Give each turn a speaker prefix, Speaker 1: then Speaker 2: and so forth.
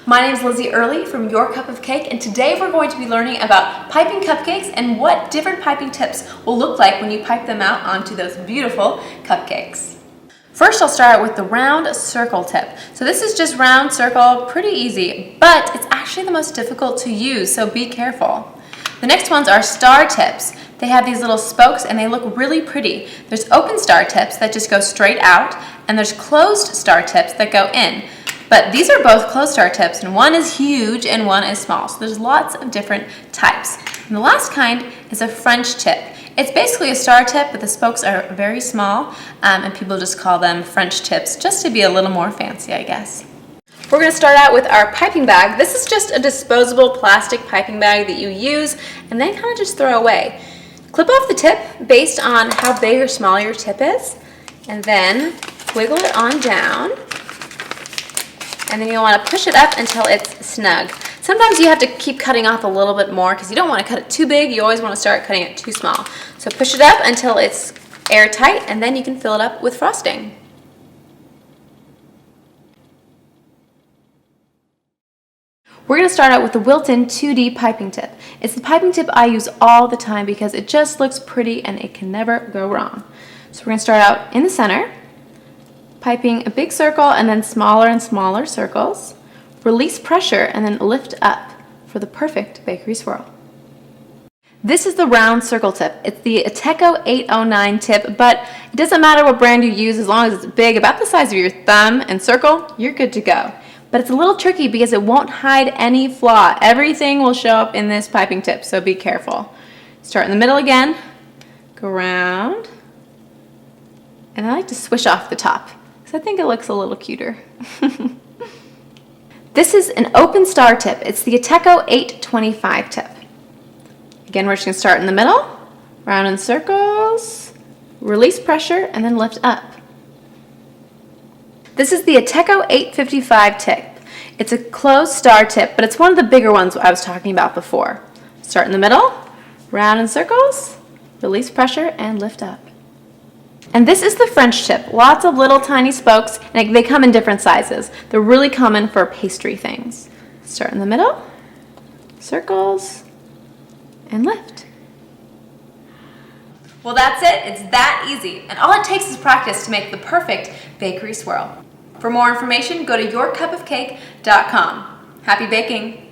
Speaker 1: My name is Lizzie Early from Your Cup of Cake, and today we're going to be learning about piping cupcakes and what different piping tips will look like when you pipe them out onto those beautiful cupcakes. First, I'll start with the round circle tip. So this is just round circle, pretty easy, but it's actually the most difficult to use, so be careful. The next ones are star tips. They have these little spokes and they look really pretty. There's open star tips that just go straight out, and there's closed star tips that go in. But these are both closed star tips, and one is huge and one is small. So there's lots of different types. And the last kind is a French tip. It's basically a star tip, but the spokes are very small, and people just call them French tips, just to be a little more fancy, I guess. We're going to start out with our piping bag. This is just a disposable plastic piping bag that you use and then kind of just throw away. Clip off the tip based on how big or small your tip is, and then wiggle it on down. And then you'll want to push it up until it's snug. Sometimes you have to keep cutting off a little bit more because you don't want to cut it too big. You always want to start cutting it too small. So push it up until it's airtight, and then you can fill it up with frosting. We're going to start out with the Wilton 2D piping tip. It's the piping tip I use all the time because it just looks pretty and it can never go wrong. So we're going to start out in the center, piping a big circle and then smaller and smaller circles. Release pressure and then lift up for the perfect bakery swirl. This is the round circle tip. It's the Ateco 809 tip, but it doesn't matter what brand you use as long as it's big, about the size of your thumb, and circle, you're good to go. But it's a little tricky because it won't hide any flaw. Everything will show up in this piping tip, so be careful. Start in the middle again, go around, and I like to swish off the top because I think it looks a little cuter. This is an open star tip. It's the Ateco 825 tip. Again, we're just going to start in the middle, round in circles, release pressure, and then lift up. This is the Ateco 855 tip. It's a closed star tip, but it's one of the bigger ones I was talking about before. Start in the middle, round in circles, release pressure, and lift up. And this is the French tip. Lots of little tiny spokes, and they come in different sizes. They're really common for pastry things. Start in the middle, circles, and lift. Well, that's it. It's that easy. And all it takes is practice to make the perfect bakery swirl. For more information, go to yourcupofcake.com. Happy baking!